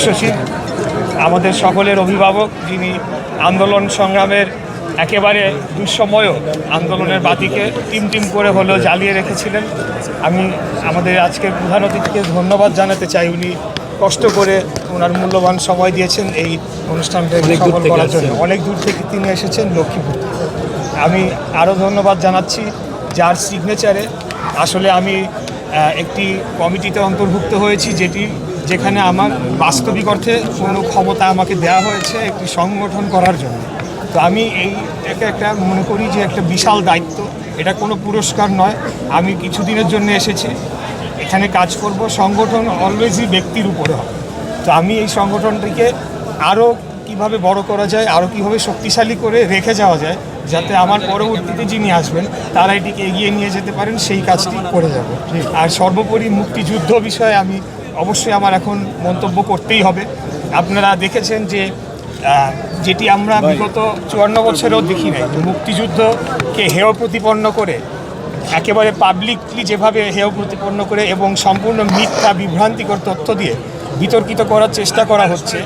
মহাসচিব, আমাদের সকলের অভিভাবক, যিনি আন্দোলন সংগ্রামের একেবারে দুঃসময়েও আন্দোলনের বাতিকে টিম করে হলেও জ্বালিয়ে রেখেছিলেন। আমি আমাদের আজকের প্রধান অতিথিকে ধন্যবাদ জানাতে চাই। উনি কষ্ট করে ওনার মূল্যবান সময় দিয়েছেন এই অনুষ্ঠানটা সফল করার জন্য। অনেক দূর থেকে তিনি এসেছেন, লক্ষ্মীপুর। আমি আরও ধন্যবাদ জানাচ্ছি যার সিগনেচারে আসলে আমি একটি কমিটিতে অন্তর্ভুক্ত হয়েছি, যেখানে আমার বাস্তবিক অর্থে কোনো ক্ষমতা আমাকে দেওয়া হয়েছে একটি সংগঠন করার জন্য। তো আমি এইটাকে একটা মনে করি যে একটা বিশাল দায়িত্ব। এটা কোনো পুরস্কার নয়। আমি কিছুদিনের জন্য এসেছি, এখানে কাজ করব। সংগঠন অলওয়েজই ব্যক্তির উপরে হবে। তো আমি এই সংগঠনটিকে আরও কিভাবে বড় করা যায়, আরও কীভাবে শক্তিশালী করে রেখে যাওয়া যায়, যাতে আমার পরবর্তীতে যিনি আসবেন তারা এটিকে এগিয়ে নিয়ে যেতে পারেন, সেই কাজটি করে যাব। আর সর্বোপরি মুক্তিযুদ্ধ বিষয়ে আমি অবশ্যই আমার এখন মন্তব্য করতেই হবে। আপনারা দেখেছেন যে যেটি আমরা বিগত 54 বছরেও দেখি নাই, মুক্তিযুদ্ধকে হেয় প্রতিপন্ন করে, একেবারে পাবলিকলি যেভাবে হেয় প্রতিপন্ন করে এবং সম্পূর্ণ মিথ্যা বিভ্রান্তিকর তথ্য দিয়ে বিতর্কিত করার চেষ্টা করা হচ্ছে।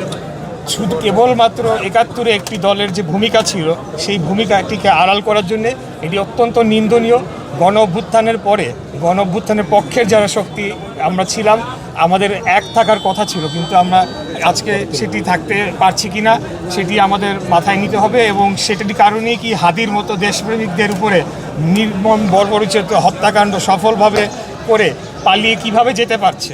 শুধু কেবলমাত্র 71-এ একটি দলের যে ভূমিকা ছিল, সেই ভূমিকাটিকে আড়াল করার জন্যে এটি অত্যন্ত নিন্দনীয়। গণ অভ্যুত্থানের পরে গণ অভ্যুত্থানের পক্ষের যারা শক্তি আমরা ছিলাম, আমাদের এক থাকার কথা ছিল, কিন্তু আমরা আজকে সেটি থাকতে পারছি কি না সেটি আমাদের মাথায় নিতে হবে। এবং সেটারই কারণেই কি হাদির মতো দেশপ্রেমিকদের উপরে নির্মম বর্বরোচিত হত্যাকাণ্ড সফলভাবে করে পালিয়ে কিভাবে যেতে পারছে।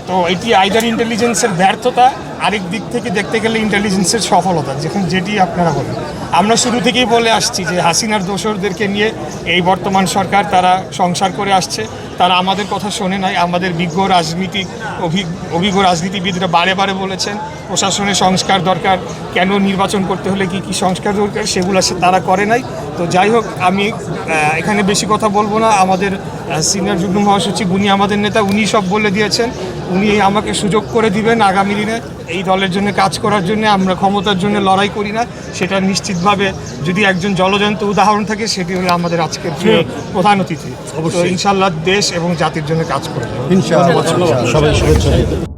তো এটি আইদার ইন্টেলিজেন্সের ব্যর্থতা, আরেক দিক থেকে দেখতে গেলে ইন্টেলিজেন্সের সফলতা, যেটি আপনারা বলেন। আমরা শুরু থেকেই বলে আসছি যে হাসিনার দোসরদেরকে নিয়ে এই বর্তমান সরকার তারা সংসার করে আসছে। তারা আমাদের কথা শোনে নাই। আমাদের অভিজ্ঞ রাজনীতিবিদরা বারে বলেছেন প্রশাসনের সংস্কার দরকার, কেন নির্বাচন করতে হলে কি সংস্কার দরকার, সেগুলো তারা করে নাই। তো যাই হোক, আমি এখানে বেশি কথা বলবো না। আমাদের সিনিয়র যুগ্ম মহাসচিব, উনি আমাদের নেতা, উনি সব বলে দিয়েছেন। উনি আমাকে সুযোগ করে দিবেন আগামী দিনে এই দলের জন্য কাজ করার জন্য। আমরা ক্ষমতার জন্য লড়াই করি না, সেটা নিশ্চিতভাবে যদি একজন জলজন্ত উদাহরণ থাকে সেটি হলো আমাদের আজকের প্রধান অতিথি। তো ইনশাআল্লাহ দেশ এবং জাতির জন্য কাজ করে। ইনশাআল্লাহ।